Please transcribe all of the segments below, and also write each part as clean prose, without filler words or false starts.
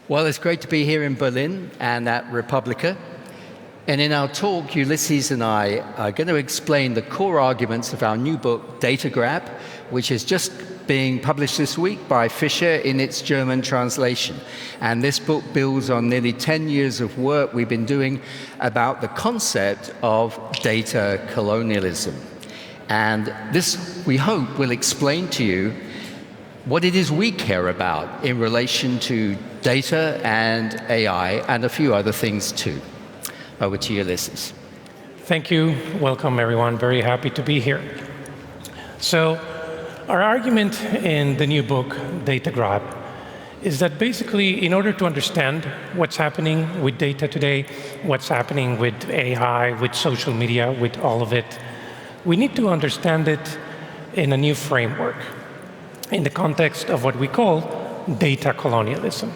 Well, it's great to be here in Berlin and at Republica. And in our talk, Ulysses and I are going to explain the core arguments of our new book, Data Grab, which is just being published this week by Fischer in its German translation. And this book builds on nearly 10 years of work we've been doing about the concept of data colonialism. And this, we hope, will explain to you what it is we care about in relation to data and AI and a few other things too. Over to you, Ulysses. Thank you. Welcome, everyone. Very happy to be here. So, our argument in the new book, Data Grab, is that basically, in order to understand what's happening with data today, what's happening with AI, with social media, with all of it, we need to understand it in a new framework, in the context of what we call data colonialism,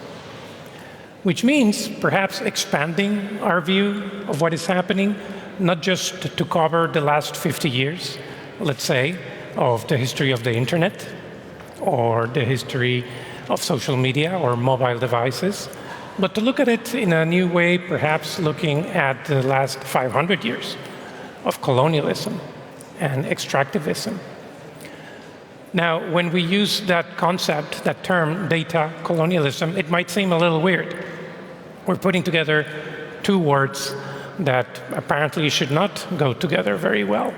which means perhaps expanding our view of what is happening, not just to cover the last 50 years, let's say, of the history of the internet, or the history of social media or mobile devices, but to look at it in a new way, perhaps looking at the last 500 years of colonialism and extractivism. Now, when we use that concept, that term, data colonialism, it might seem a little weird. We're putting together two words that apparently should not go together very well.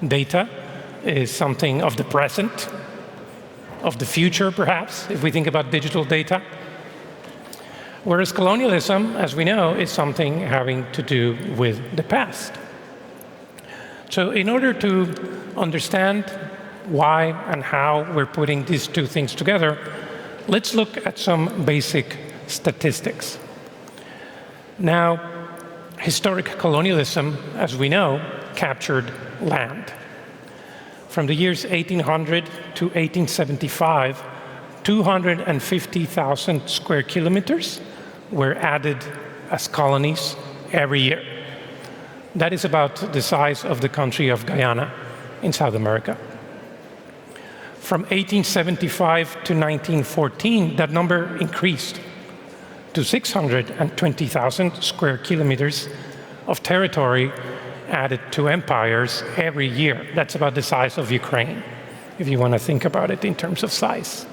Data is something of the present, of the future, perhaps, if we think about digital data. Whereas colonialism, as we know, is something having to do with the past. So in order to understand why and how we're putting these two things together, let's look at some basic statistics. Now, historic colonialism, as we know, captured land. From the years 1800 to 1875, 250,000 square kilometers were added as colonies every year. That is about the size of the country of Guyana in South America. From 1875 to 1914, that number increased to 620,000 square kilometers of territory added to empires every year. That's about the size of Ukraine, if you want to think about it in terms of size.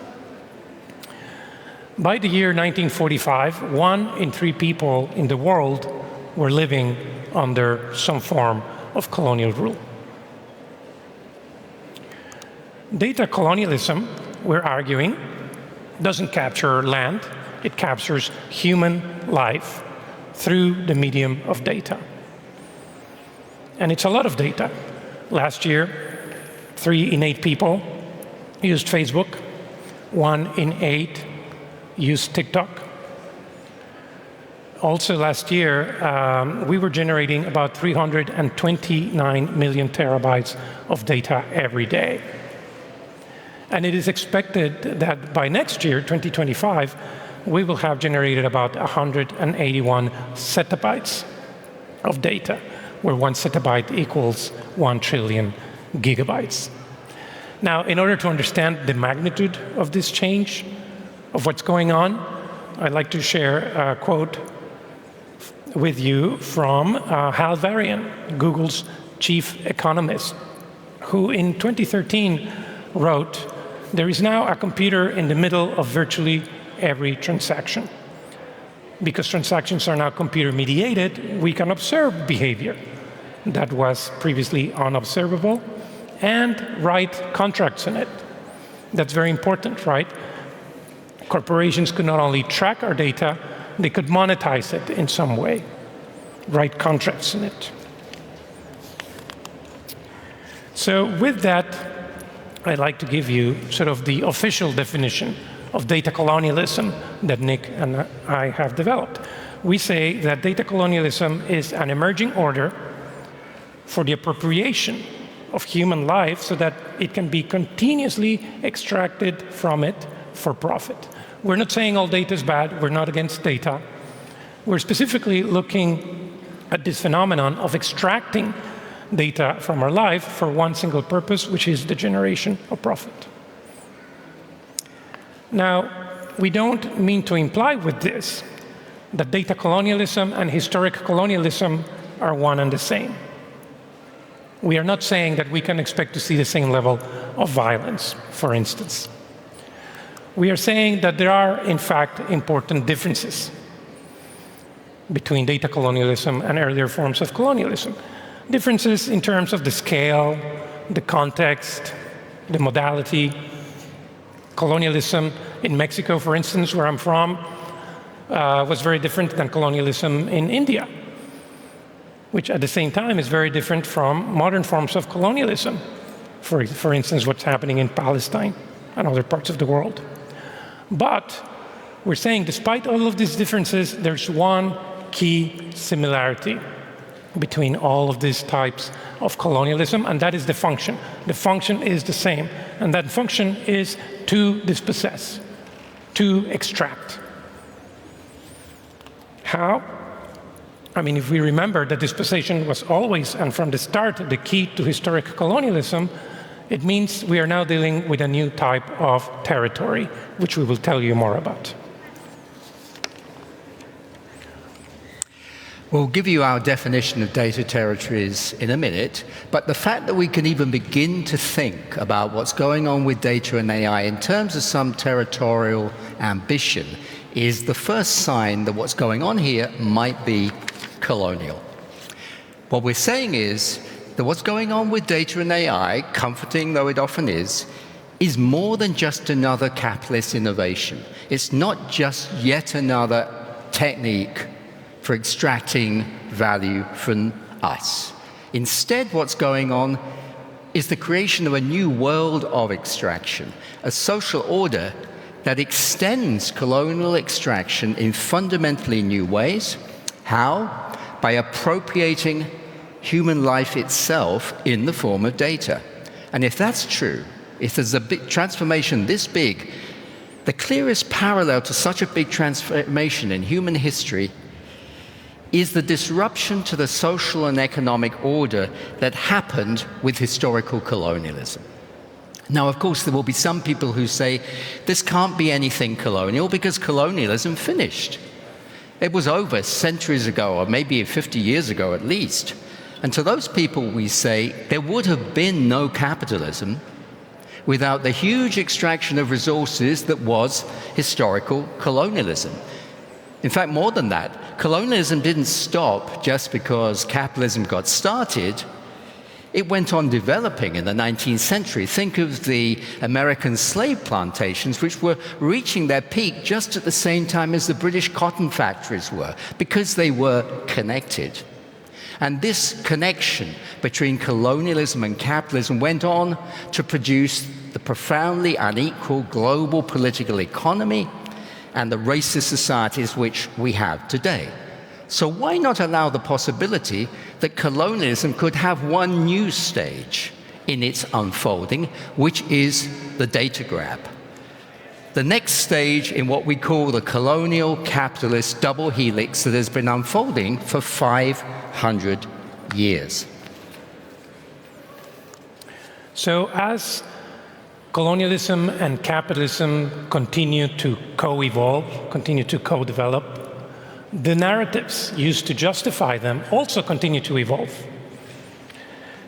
By the year 1945, 1 in 3 people in the world were living under some form of colonial rule. Data colonialism, we're arguing, doesn't capture land, it captures human life through the medium of data. And it's a lot of data. Last year, 3 in 8 people used Facebook, 1 in 8 used TikTok. Also last year, we were generating about 329 million terabytes of data every day. And it is expected that by next year, 2025, we will have generated about 181 zettabytes of data, where 1 zettabyte equals 1 trillion gigabytes. Now, in order to understand the magnitude of this change, of what's going on, I'd like to share a quote with you from Hal Varian, Google's chief economist, who in 2013 wrote, "There is now a computer in the middle of virtually every transaction. Because transactions are now computer-mediated, we can observe behavior that was previously unobservable and write contracts in it." That's very important, right? Corporations could not only track our data, they could monetize it in some way, write contracts in it. So with that, I'd like to give you sort of the official definition of data colonialism that Nick and I have developed. We say that data colonialism is an emerging order for the appropriation of human life so that it can be continuously extracted from it for profit. We're not saying all data is bad, we're not against data. We're specifically looking at this phenomenon of extracting data from our life for one single purpose, which is the generation of profit. Now, we don't mean to imply with this that data colonialism and historic colonialism are one and the same. We are not saying that we can expect to see the same level of violence, for instance. We are saying that there are, in fact, important differences between data colonialism and earlier forms of colonialism. Differences in terms of the scale, the context, the modality. Colonialism in Mexico, for instance, where I'm from, was very different than colonialism in India, which at the same time is very different from modern forms of colonialism. For instance, what's happening in Palestine and other parts of the world. But we're saying, despite all of these differences, there's one key similarity between all of these types of colonialism, and that is the function. The function is the same, and that function is to dispossess, to extract. How? I mean, if we remember that dispossession was always, and from the start, the key to historic colonialism, it means we are now dealing with a new type of territory, which we will tell you more about. We'll give you our definition of data territories in a minute, but the fact that we can even begin to think about what's going on with data and AI in terms of some territorial ambition is the first sign that what's going on here might be colonial. What we're saying is that what's going on with data and AI, comforting though it often is more than just another capitalist innovation. It's not just yet another technique for extracting value from us. Instead, what's going on is the creation of a new world of extraction, a social order that extends colonial extraction in fundamentally new ways. How? By appropriating human life itself in the form of data. And if that's true, if there's a big transformation this big, the clearest parallel to such a big transformation in human history is the disruption to the social and economic order that happened with historical colonialism. Now, of course, there will be some people who say this can't be anything colonial because colonialism finished. It was over centuries ago, or maybe 50 years ago at least. And to those people we say there would have been no capitalism without the huge extraction of resources that was historical colonialism. In fact, more than that, colonialism didn't stop just because capitalism got started. It went on developing in the 19th century. Think of the American slave plantations, which were reaching their peak just at the same time as the British cotton factories were, because they were connected. And this connection between colonialism and capitalism went on to produce the profoundly unequal global political economy and the racist societies which we have today. So why not allow the possibility that colonialism could have one new stage in its unfolding, which is the data grab? The next stage in what we call the colonial-capitalist double helix that has been unfolding for 500 years. So as colonialism and capitalism continue to co-evolve, continue to co-develop, the narratives used to justify them also continue to evolve.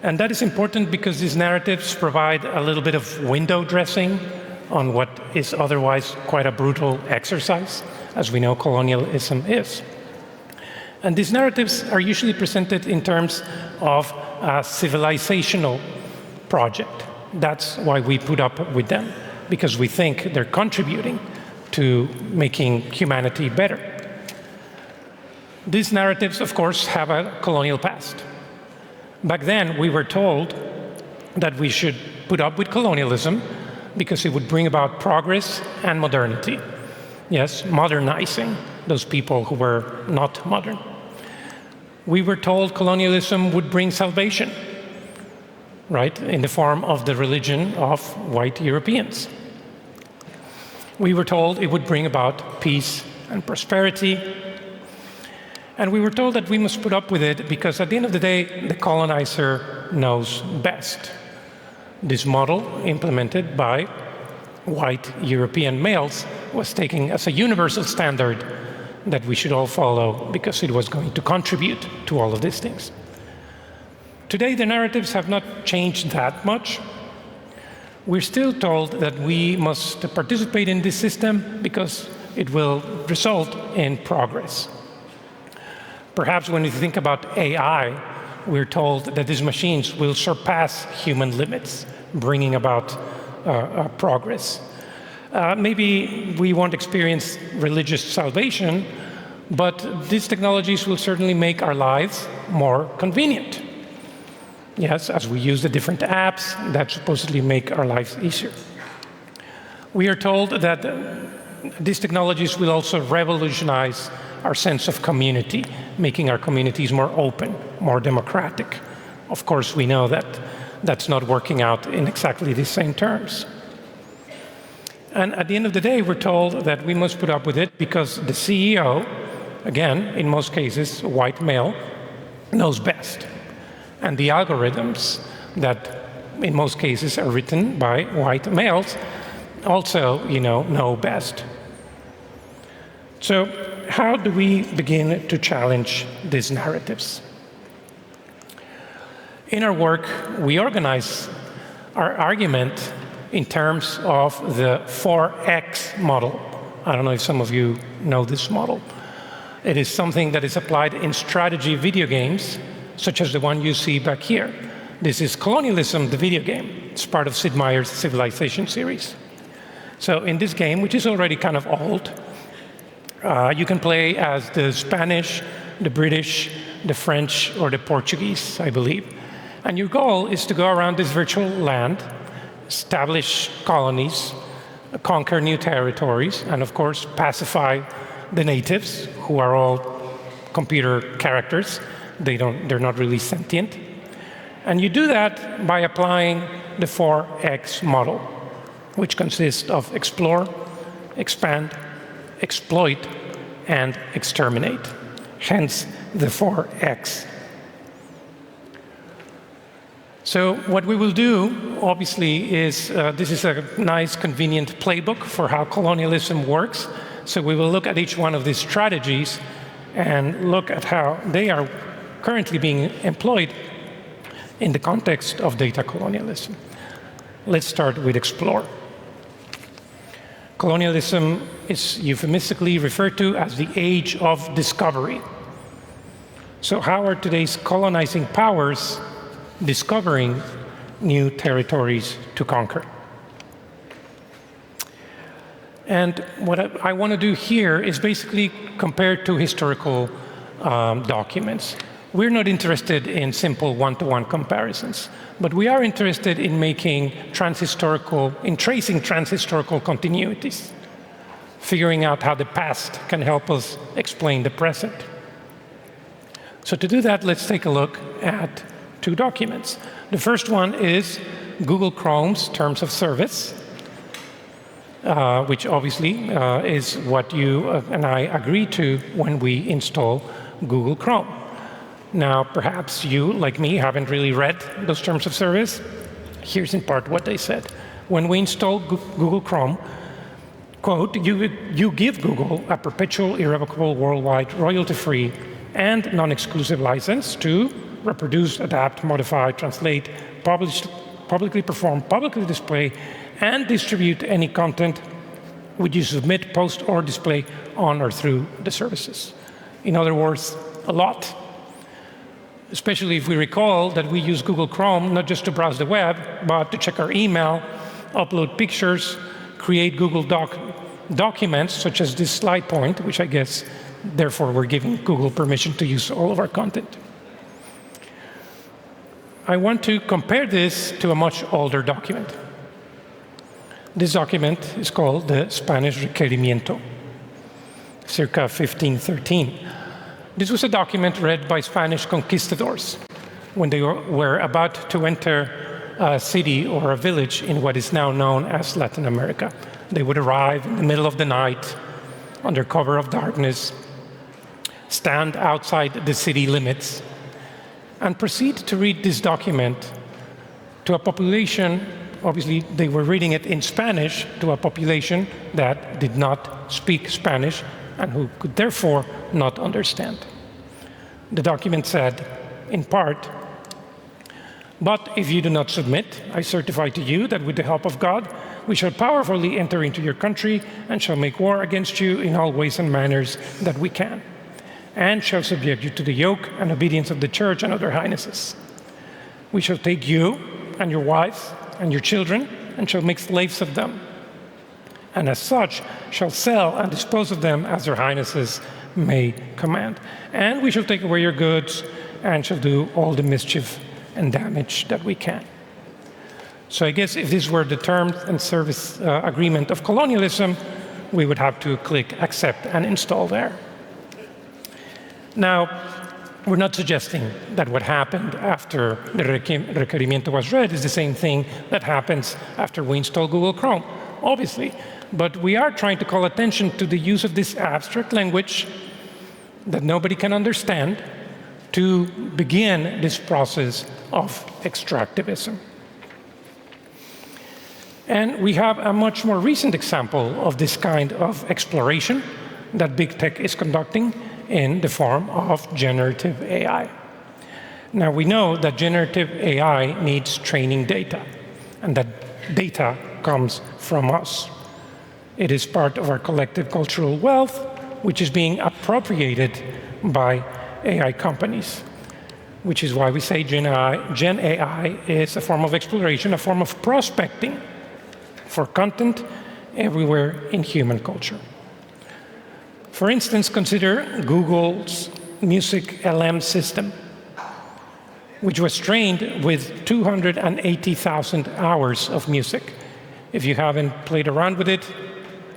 And that is important because these narratives provide a little bit of window dressing on what is otherwise quite a brutal exercise, as we know colonialism is. And these narratives are usually presented in terms of a civilizational project. That's why we put up with them, because we think they're contributing to making humanity better. These narratives, of course, have a colonial past. Back then, we were told that we should put up with colonialism because it would bring about progress and modernity. Yes, modernizing those people who were not modern. We were told colonialism would bring salvation, right, in the form of the religion of white Europeans. We were told it would bring about peace and prosperity. And we were told that we must put up with it because at the end of the day, the colonizer knows best. This model implemented by white European males was taken as a universal standard that we should all follow because it was going to contribute to all of these things. Today, the narratives have not changed that much. We're still told that we must participate in this system because it will result in progress. Perhaps when you think about AI, we're told that these machines will surpass human limits, bringing about progress. Maybe we won't experience religious salvation, but these technologies will certainly make our lives more convenient. Yes, as we use the different apps that supposedly make our lives easier. We are told that these technologies will also revolutionize our sense of community, making our communities more open, more democratic. Of course, we know that that's not working out in exactly the same terms. And at the end of the day, we're told that we must put up with it because the CEO, again, in most cases, a white male, knows best. And the algorithms that, in most cases, are written by white males also, know best. So how do we begin to challenge these narratives? In our work, we organize our argument in terms of the 4X model. I don't know if some of you know this model. It is something that is applied in strategy video games, such as the one you see back here. This is Colonialism, the video game. It's part of Sid Meier's Civilization series. So in this game, which is already kind of old, you can play as the Spanish, the British, the French, or the Portuguese, I believe. And your goal is to go around this virtual land, establish colonies, conquer new territories, and of course, pacify the natives, who are all computer characters. They're not really sentient. And you do that by applying the 4X model, which consists of explore, expand, exploit, and exterminate. Hence, the 4X. So what we will do, obviously, is this is a nice, convenient playbook for how colonialism works. So we will look at each one of these strategies and look at how they are currently being employed in the context of data colonialism. Let's start with explore. Colonialism is euphemistically referred to as the age of discovery. So how are today's colonizing powers discovering new territories to conquer? And what I want to do here is basically compare two historical documents. We're not interested in simple one-to-one comparisons, but we are interested in making tracing transhistorical continuities, figuring out how the past can help us explain the present. So to do that, let's take a look at two documents. The first one is Google Chrome's Terms of Service, which obviously is what you and I agree to when we install Google Chrome. Now, perhaps you, like me, haven't really read those terms of service. Here's in part what they said. When we install Google Chrome, quote, you give Google a perpetual, irrevocable, worldwide, royalty-free, and non-exclusive license to reproduce, adapt, modify, translate, publish, publicly perform, publicly display, and distribute any content which you submit, post, or display on or through the services. In other words, a lot. Especially if we recall that we use Google Chrome not just to browse the web, but to check our email, upload pictures, create Google documents, such as this slide point, which I guess, therefore, we're giving Google permission to use all of our content. I want to compare this to a much older document. This document is called the Spanish Requerimiento, circa 1513. This was a document read by Spanish conquistadors when they were about to enter a city or a village in what is now known as Latin America. They would arrive in the middle of the night, under cover of darkness, stand outside the city limits, and proceed to read this document to a population obviously they were reading it in Spanish to a population that did not speak Spanish and who could therefore not understand. The document said, in part, "But if you do not submit, I certify to you that with the help of God, we shall powerfully enter into your country and shall make war against you in all ways and manners that we can, and shall subject you to the yoke and obedience of the church and other highnesses. We shall take you and your wives and your children and shall make slaves of them, and as such shall sell and dispose of them as their highnesses may command. And we shall take away your goods and shall do all the mischief and damage that we can." So I guess if this were the terms and service agreement of colonialism, we would have to click accept and install there. Now, we're not suggesting that what happened after the requerimiento was read is the same thing that happens after we install Google Chrome, obviously. But we are trying to call attention to the use of this abstract language that nobody can understand to begin this process of extractivism. And we have a much more recent example of this kind of exploration that big tech is conducting in the form of generative AI. Now, we know that generative AI needs training data, and that data comes from us. It is part of our collective cultural wealth, which is being appropriated by AI companies, which is why we say Gen AI is a form of exploration, a form of prospecting for content everywhere in human culture. For instance, consider Google's Music LM system, which was trained with 280,000 hours of music. If you haven't played around with it,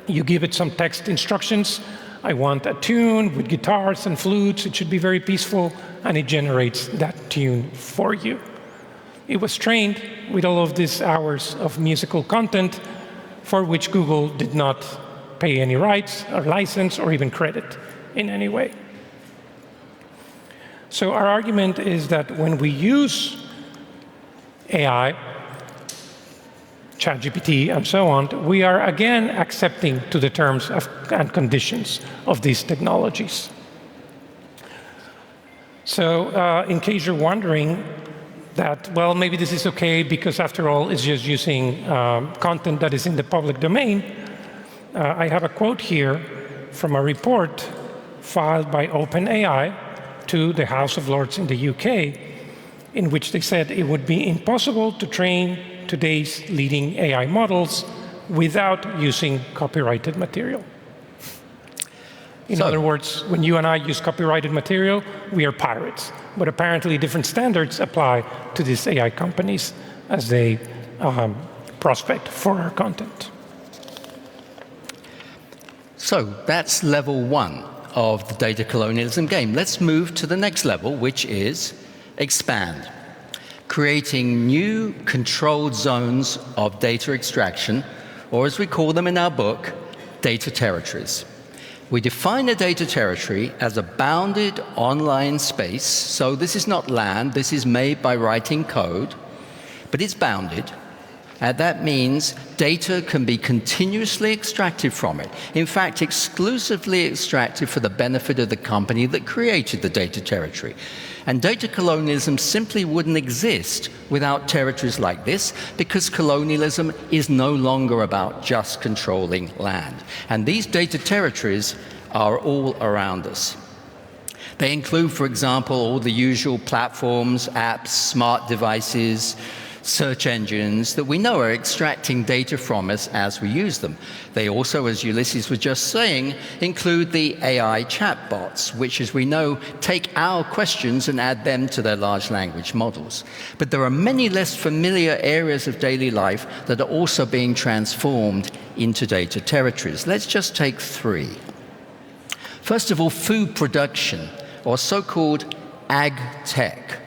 you give it some text instructions. I want a tune with guitars and flutes. It should be very peaceful, and it generates that tune for you. It was trained with all of these hours of musical content for which Google did not pay any rights or license or even credit in any way. So our argument is that when we use AI, ChatGPT and so on, we are again accepting to the terms and conditions of these technologies. So in case you're wondering that, well, maybe this is okay because after all, it's just using content that is in the public domain, I have a quote here from a report filed by OpenAI to the House of Lords in the UK, in which they said it would be impossible to train today's leading AI models without using copyrighted material. In other words, when you and I use copyrighted material, we are pirates. But apparently different standards apply to these AI companies as they prospect for our content. So that's level one of the data colonialism game. Let's move to the next level, which is expand. Creating new controlled zones of data extraction, or as we call them in our book, data territories. We define a data territory as a bounded online space. So this is not land, this is made by writing code, but it's bounded. And that means data can be continuously extracted from it. In fact, exclusively extracted for the benefit of the company that created the data territory. And data colonialism simply wouldn't exist without territories like this, because colonialism is no longer about just controlling land. And these data territories are all around us. They include, for example, all the usual platforms, apps, smart devices, search engines that we know are extracting data from us as we use them. They also, as Ulysses was just saying, include the AI chatbots, which, as we know, take our questions and add them to their large language models. But there are many less familiar areas of daily life that are also being transformed into data territories. Let's just take three. First of all, food production, or so-called ag tech.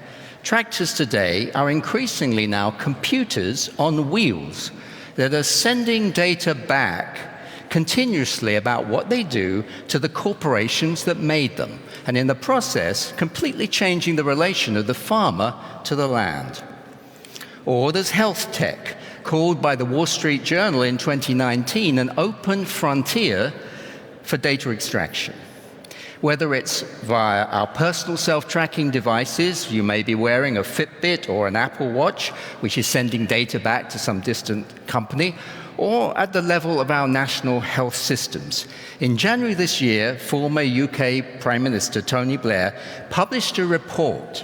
Tractors today are increasingly now computers on wheels that are sending data back continuously about what they do to the corporations that made them, and in the process, completely changing the relation of the farmer to the land. Or there's health tech, called by the Wall Street Journal in 2019 an open frontier for data extraction. Whether it's via our personal self-tracking devices, you may be wearing a Fitbit or an Apple Watch, which is sending data back to some distant company, or at the level of our national health systems. In January this year, former UK Prime Minister Tony Blair published a report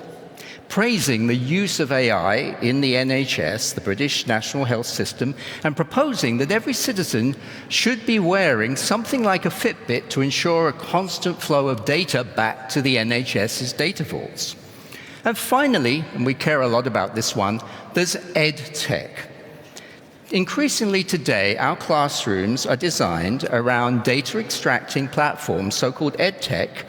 praising the use of AI in the NHS, the British National Health System, and proposing that every citizen should be wearing something like a Fitbit to ensure a constant flow of data back to the NHS's data vaults. And finally, and we care a lot about this one, there's EdTech. Increasingly today, our classrooms are designed around data extracting platforms, so-called EdTech,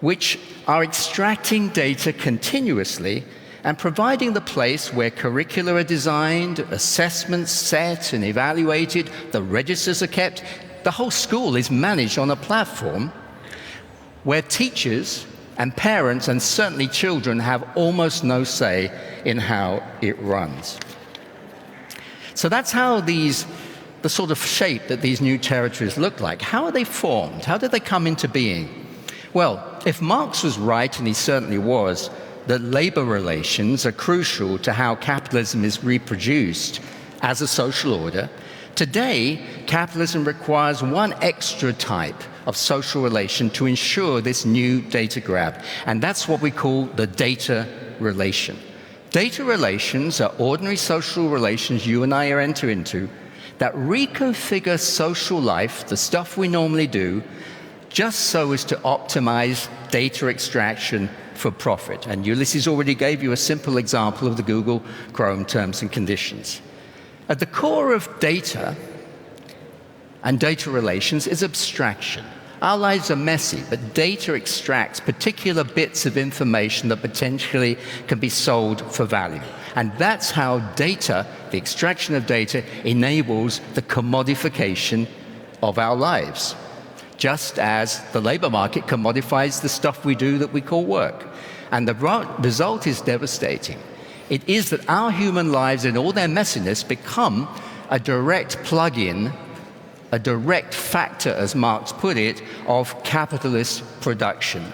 which are extracting data continuously and providing the place where curricula are designed, assessments set and evaluated, the registers are kept. The whole school is managed on a platform where teachers and parents, and certainly children, have almost no say in how it runs. So that's how the sort of shape that these new territories look like. How are they formed? How did they come into being? Well, if Marx was right, and he certainly was, that labor relations are crucial to how capitalism is reproduced as a social order, today, capitalism requires one extra type of social relation to ensure this new data grab, and that's what we call the data relation. Data relations are ordinary social relations you and I are entering into that reconfigure social life, the stuff we normally do, just so as to optimize data extraction for profit. And Ulysses already gave you a simple example of the Google Chrome terms and conditions. At the core of data and data relations is abstraction. Our lives are messy, but data extracts particular bits of information that potentially can be sold for value. And that's how data, the extraction of data, enables the commodification of our lives, just as the labor market commodifies the stuff we do that we call work. And the result is devastating. It is that our human lives, in all their messiness, become a direct plug-in, a direct factor, as Marx put it, of capitalist production.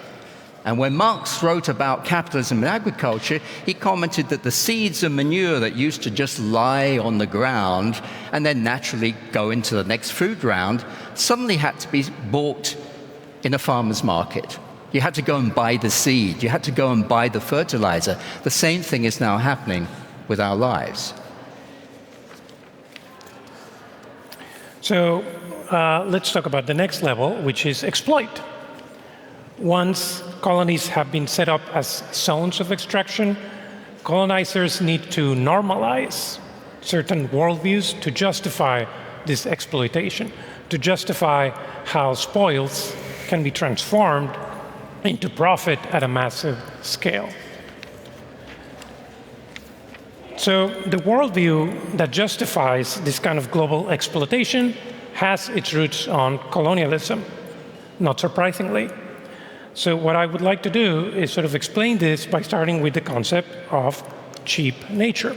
And when Marx wrote about capitalism and agriculture, he commented that the seeds and manure that used to just lie on the ground and then naturally go into the next food round suddenly had to be bought in a farmer's market. You had to go and buy the seed. You had to go and buy the fertilizer. The same thing is now happening with our lives. So let's talk about the next level, which is exploit. Once colonies have been set up as zones of extraction, colonizers need to normalize certain worldviews to justify this exploitation, to justify how spoils can be transformed into profit at a massive scale. So the worldview that justifies this kind of global exploitation has its roots on colonialism, not surprisingly. So what I would like to do is sort of explain this by starting with the concept of cheap nature.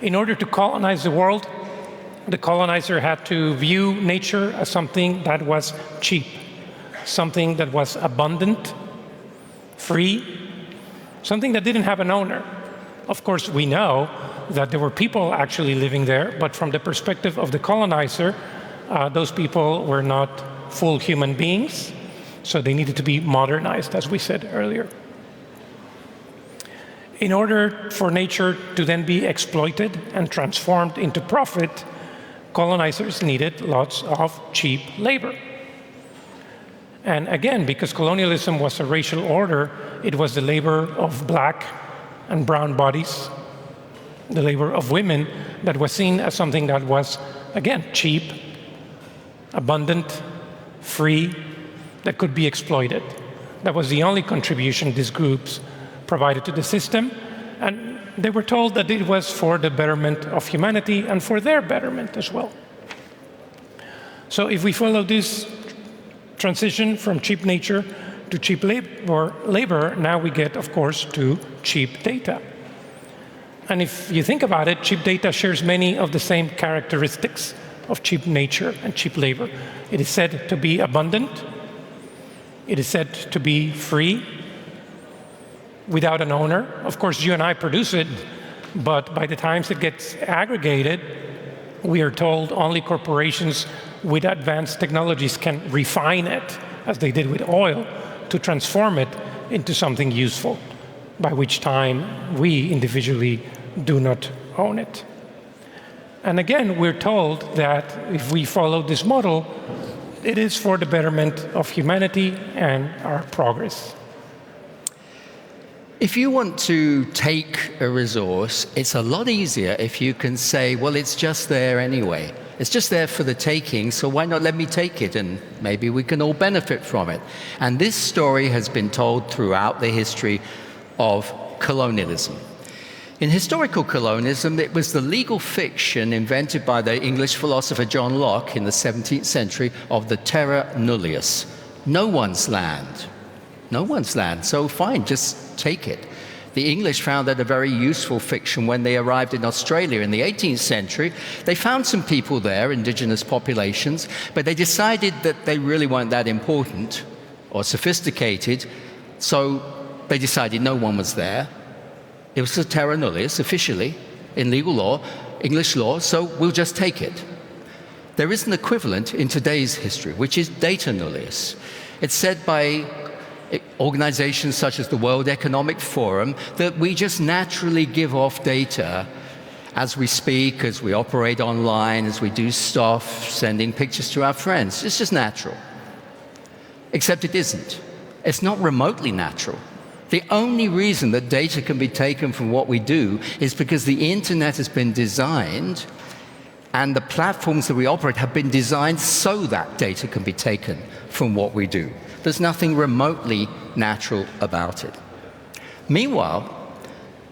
In order to colonize the world, the colonizer had to view nature as something that was cheap, something that was abundant, free, something that didn't have an owner. Of course, we know that there were people actually living there, but from the perspective of the colonizer, those people were not full human beings, so they needed to be modernized, as we said earlier. In order for nature to then be exploited and transformed into profit, colonizers needed lots of cheap labor. And again, because colonialism was a racial order, it was the labor of black and brown bodies, the labor of women, that was seen as something that was, again, cheap, abundant, free, that could be exploited. That was the only contribution these groups provided to the system, and they were told that it was for the betterment of humanity and for their betterment as well. So if we follow this transition from cheap nature to cheap labor, now we get, of course, to cheap data. And if you think about it, cheap data shares many of the same characteristics of cheap nature and cheap labor. It is said to be abundant. It is said to be free, without an owner. Of course, you and I produce it, but by the time it gets aggregated, we are told only corporations with advanced technologies can refine it, as they did with oil, to transform it into something useful, by which time we individually do not own it. And again, we're told that if we follow this model, it is for the betterment of humanity and our progress. If you want to take a resource, it's a lot easier if you can say, well, it's just there anyway. It's just there for the taking, so why not let me take it, and maybe we can all benefit from it. And this story has been told throughout the history of colonialism. In historical colonialism, it was the legal fiction invented by the English philosopher John Locke in the 17th century of the terra nullius. No one's land. No one's land, so fine, just take it. The English found that a very useful fiction when they arrived in Australia in the 18th century. They found some people there, indigenous populations, but they decided that they really weren't that important or sophisticated, so they decided no one was there. It was a terra nullius, officially, in legal law, English law, so we'll just take it. There is an equivalent in today's history, which is data nullius. It's said by organizations such as the World Economic Forum that we just naturally give off data as we speak, as we operate online, as we do stuff, sending pictures to our friends. It's just natural. Except it isn't. It's not remotely natural. The only reason that data can be taken from what we do is because the internet has been designed and the platforms that we operate have been designed so that data can be taken from what we do. There's nothing remotely natural about it. Meanwhile,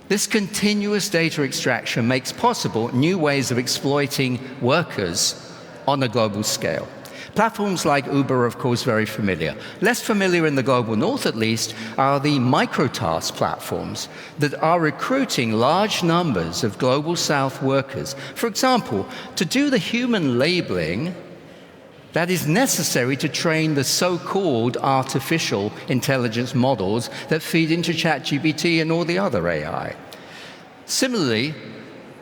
this continuous data extraction makes possible new ways of exploiting workers on a global scale. Platforms like Uber are, of course, very familiar. Less familiar in the global north, at least, are the microtask platforms that are recruiting large numbers of global south workers, for example, to do the human labeling that is necessary to train the so-called artificial intelligence models that feed into ChatGPT and all the other AI. Similarly,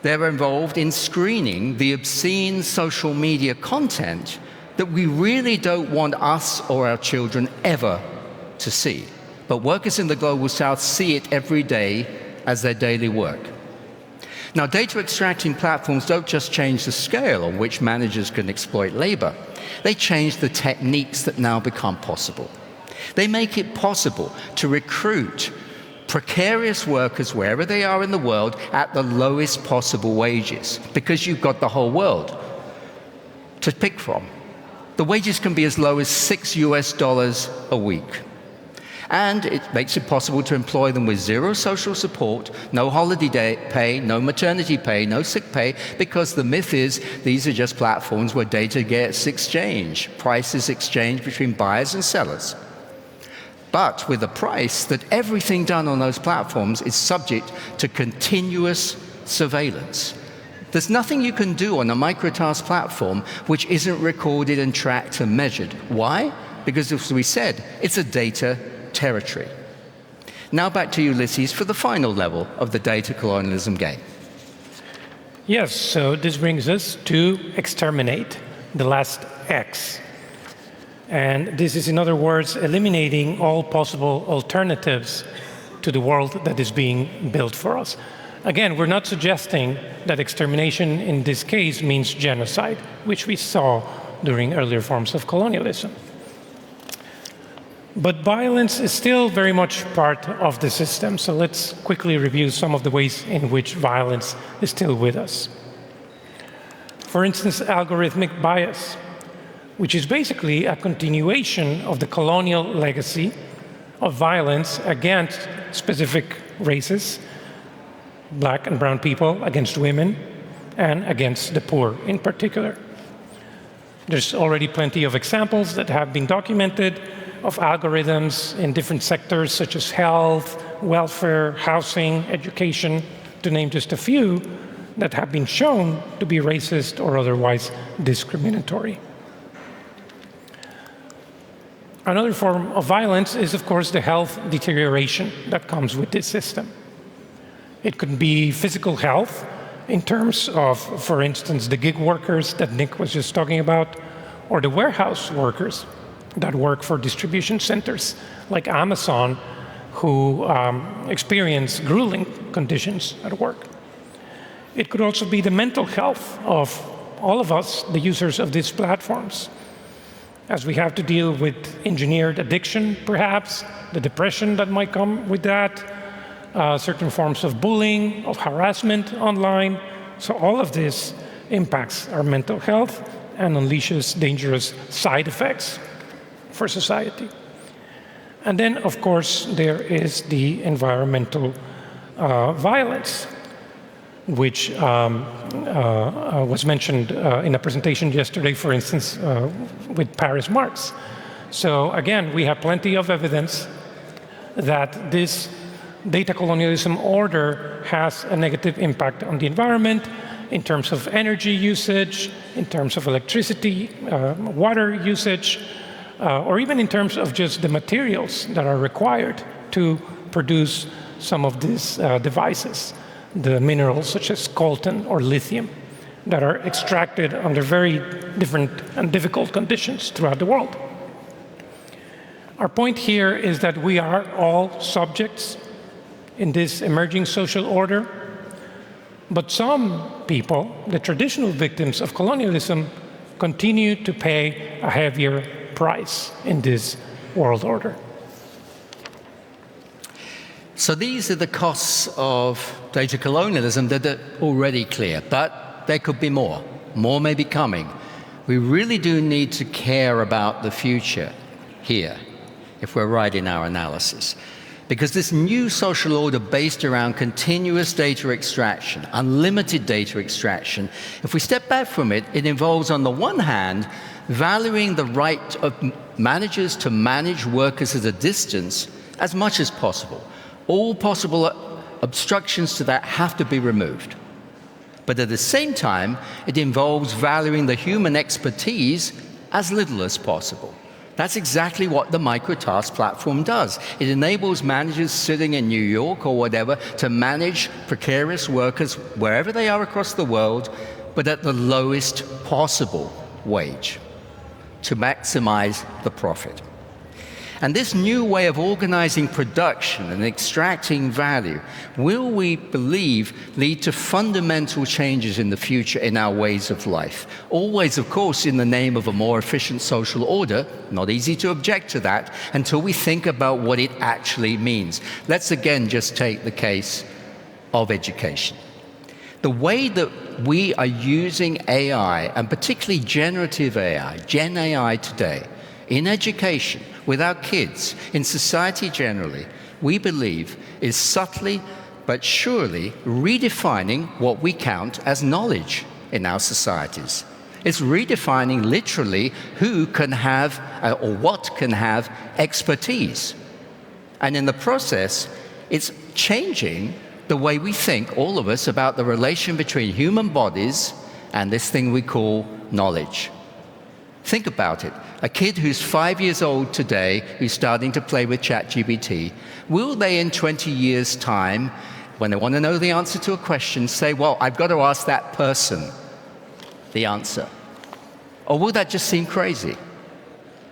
they're involved in screening the obscene social media content that we really don't want us or our children ever to see. But workers in the global south see it every day as their daily work. Now, data extracting platforms don't just change the scale on which managers can exploit labor. They change the techniques that now become possible. They make it possible to recruit precarious workers wherever they are in the world at the lowest possible wages, because you've got the whole world to pick from. The wages can be as low as $6 a week. And it makes it possible to employ them with zero social support, no holiday pay, no maternity pay, no sick pay, because the myth is these are just platforms where data gets exchanged, prices exchanged between buyers and sellers. But with a price that everything done on those platforms is subject to continuous surveillance. There's nothing you can do on a microtask platform which isn't recorded and tracked and measured. Why? Because, as we said, it's a data territory. Now back to Ulysses for the final level of the data colonialism game. Yes, so this brings us to exterminate, the last X. And this is, in other words, eliminating all possible alternatives to the world that is being built for us. Again, we're not suggesting that extermination in this case means genocide, which we saw during earlier forms of colonialism. But violence is still very much part of the system, so let's quickly review some of the ways in which violence is still with us. For instance, algorithmic bias, which is basically a continuation of the colonial legacy of violence against specific races, black and brown people, against women, and against the poor in particular. There's already plenty of examples that have been documented of algorithms in different sectors such as health, welfare, housing, education, to name just a few, that have been shown to be racist or otherwise discriminatory. Another form of violence is, of course, the health deterioration that comes with this system. It could be physical health in terms of, for instance, the gig workers that Nick was just talking about, or the warehouse workers that work for distribution centers like Amazon, who experience grueling conditions at work. It could also be the mental health of all of us, the users of these platforms, as we have to deal with engineered addiction, perhaps, the depression that might come with that, certain forms of bullying, of harassment online. So all of this impacts our mental health and unleashes dangerous side effects for society. And then, of course, there is the environmental violence, which was mentioned in a presentation yesterday, for instance, with Paris Marx. So again, we have plenty of evidence that this data colonialism order has a negative impact on the environment in terms of energy usage, in terms of electricity, water usage, or even in terms of just the materials that are required to produce some of these devices, the minerals such as coltan or lithium that are extracted under very different and difficult conditions throughout the world. Our point here is that we are all subjects in this emerging social order, but some people, the traditional victims of colonialism, continue to pay a heavier price in this world order. So these are the costs of data colonialism that are already clear, but there could be more. More may be coming. We really do need to care about the future here, if we're right in our analysis. Because this new social order based around continuous data extraction, unlimited data extraction, if we step back from it, it involves, on the one hand, valuing the right of managers to manage workers at a distance as much as possible. All possible obstructions to that have to be removed. But at the same time, it involves valuing the human expertise as little as possible. That's exactly what the microtask platform does. It enables managers sitting in New York or whatever to manage precarious workers wherever they are across the world, but at the lowest possible wage to maximize the profit. And this new way of organizing production and extracting value will, we believe, lead to fundamental changes in the future in our ways of life. Always, of course, in the name of a more efficient social order. Not easy to object to that until we think about what it actually means. Let's again just take the case of education. The way that we are using AI, and particularly generative AI, Gen AI today, in education, with our kids, in society generally, we believe is subtly but surely redefining what we count as knowledge in our societies. It's redefining literally who can have, or what can have, expertise. And in the process, it's changing the way we think, all of us, about the relation between human bodies and this thing we call knowledge. Think about it. A kid who's 5 years old today, who's starting to play with ChatGPT, will they in 20 years' time, when they want to know the answer to a question, say, well, I've got to ask that person the answer? Or will that just seem crazy?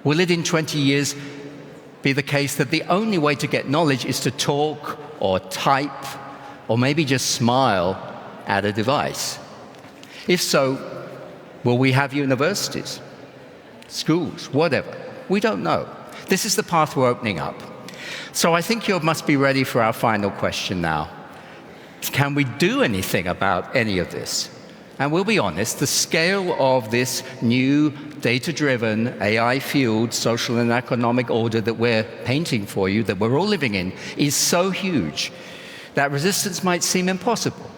Will it in 20 years be the case that the only way to get knowledge is to talk or type or maybe just smile at a device? If so, will we have universities, schools, whatever? We don't know. This is the path we're opening up. So I think you must be ready for our final question now. Can we do anything about any of this? And we'll be honest, the scale of this new data-driven, AI-fueled social and economic order that we're painting for you, that we're all living in, is so huge that resistance might seem impossible.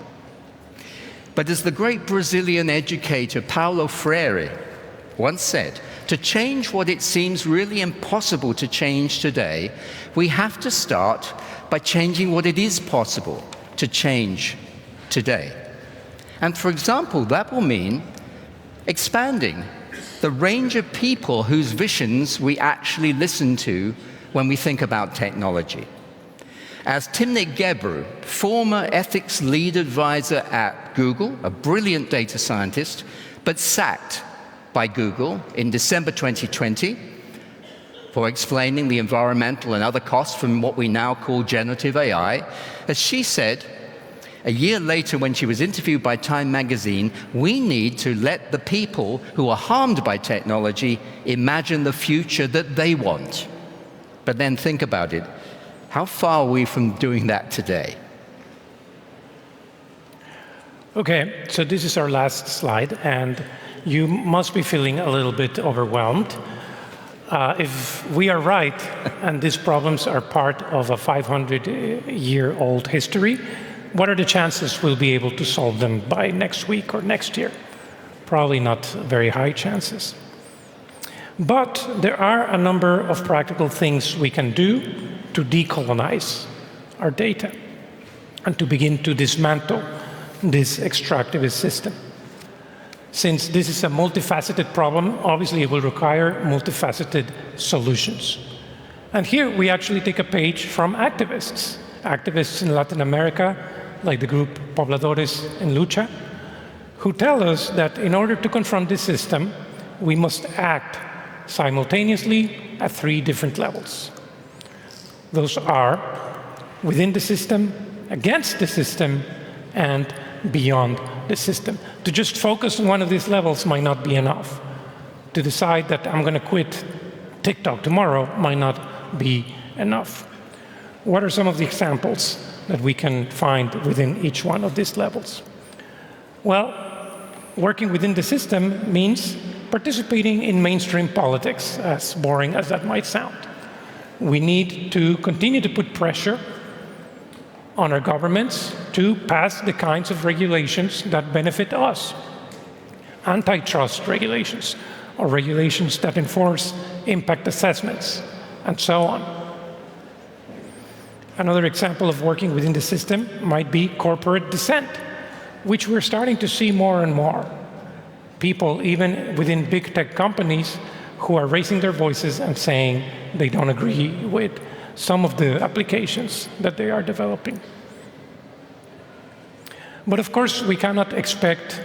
But as the great Brazilian educator Paulo Freire once said, to change what it seems really impossible to change today, we have to start by changing what it is possible to change today. And for example, that will mean expanding the range of people whose visions we actually listen to when we think about technology. As Timnit Gebru, former ethics lead advisor at Google, a brilliant data scientist, but sacked by Google in December 2020 for explaining the environmental and other costs from what we now call generative AI, as she said, a year later when she was interviewed by Time magazine, we need to let the people who are harmed by technology imagine the future that they want. But then think about it. How far are we from doing that today? Okay, so this is our last slide, and you must be feeling a little bit overwhelmed. If we are right, and these problems are part of a 500-year-old history, what are the chances we'll be able to solve them by next week or next year? Probably not very high chances. But there are a number of practical things we can do to decolonize our data and to begin to dismantle this extractivist system. Since this is a multifaceted problem, obviously it will require multifaceted solutions. And here we actually take a page from activists. Activists in Latin America, like the group Pobladores en Lucha, who tell us that in order to confront this system, we must act simultaneously at 3 different levels. Those are within the system, against the system, and beyond the system. To just focus on one of these levels might not be enough. To decide that I'm going to quit TikTok tomorrow might not be enough. What are some of the examples that we can find within each one of these levels? Well, working within the system means participating in mainstream politics, as boring as that might sound. We need to continue to put pressure on our governments to pass the kinds of regulations that benefit us. Antitrust regulations, or regulations that enforce impact assessments, and so on. Another example of working within the system might be corporate dissent, which we're starting to see more and more. People, even within big tech companies, who are raising their voices and saying they don't agree with some of the applications that they are developing. But of course, we cannot expect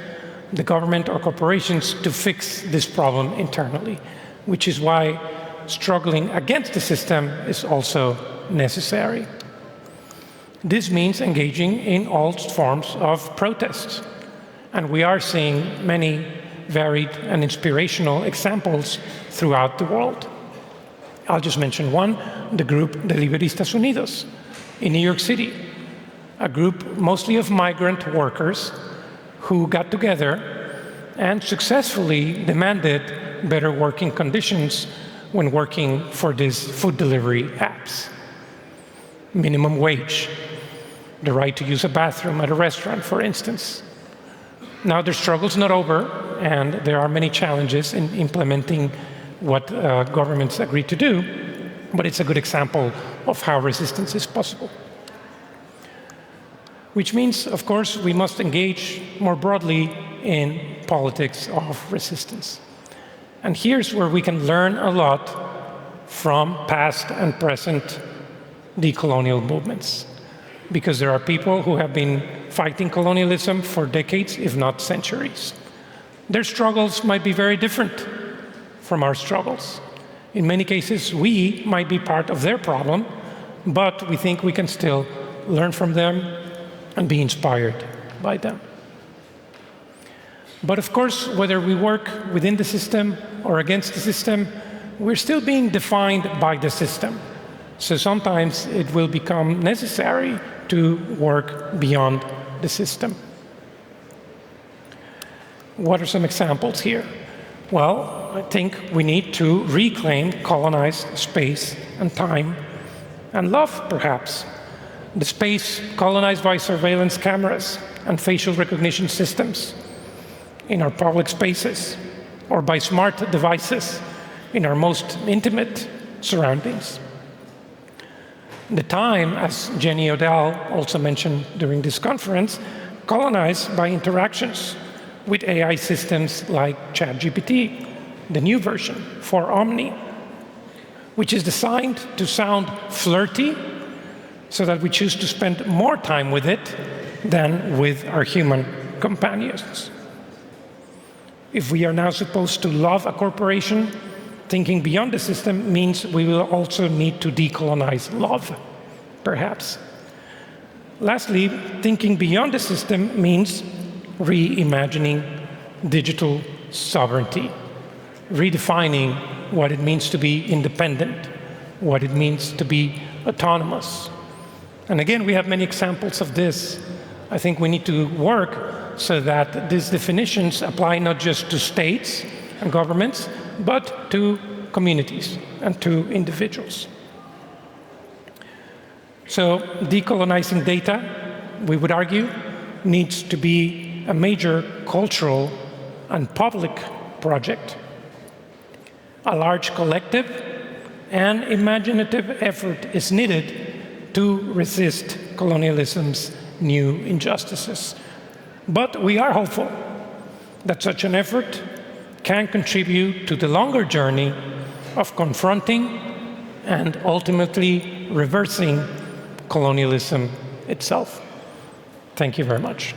the government or corporations to fix this problem internally, which is why struggling against the system is also necessary. This means engaging in all forms of protests. And we are seeing many varied and inspirational examples throughout the world. I'll just mention one, the group De Liberistas Unidos in New York City, a group mostly of migrant workers who got together and successfully demanded better working conditions when working for these food delivery apps. Minimum wage, the right to use a bathroom at a restaurant, for instance. Now, their struggle's not over, and there are many challenges in implementing what governments agree to do, but it's a good example of how resistance is possible. Which means, of course, we must engage more broadly in politics of resistance. And here's where we can learn a lot from past and present decolonial movements, because there are people who have been fighting colonialism for decades, if not centuries. Their struggles might be very different from our struggles. In many cases, we might be part of their problem, but we think we can still learn from them and be inspired by them. But of course, whether we work within the system or against the system, we're still being defined by the system. So sometimes it will become necessary to work beyond the system. What are some examples here? Well, I think we need to reclaim colonized space and time and love, perhaps. The space colonized by surveillance cameras and facial recognition systems in our public spaces, or by smart devices in our most intimate surroundings. The time, as Jenny Odell also mentioned during this conference, colonized by interactions with AI systems like ChatGPT, the new version for Omni, which is designed to sound flirty so that we choose to spend more time with it than with our human companions. If we are now supposed to love a corporation, thinking beyond the system means we will also need to decolonize love, perhaps. Lastly, thinking beyond the system means reimagining digital sovereignty, redefining what it means to be independent, what it means to be autonomous. And again, we have many examples of this. I think we need to work so that these definitions apply not just to states and governments, but to communities and to individuals. So decolonizing data, we would argue, needs to be a major cultural and public project. A large collective and imaginative effort is needed to resist colonialism's new injustices. But we are hopeful that such an effort can contribute to the longer journey of confronting and ultimately reversing colonialism itself. Thank you very much.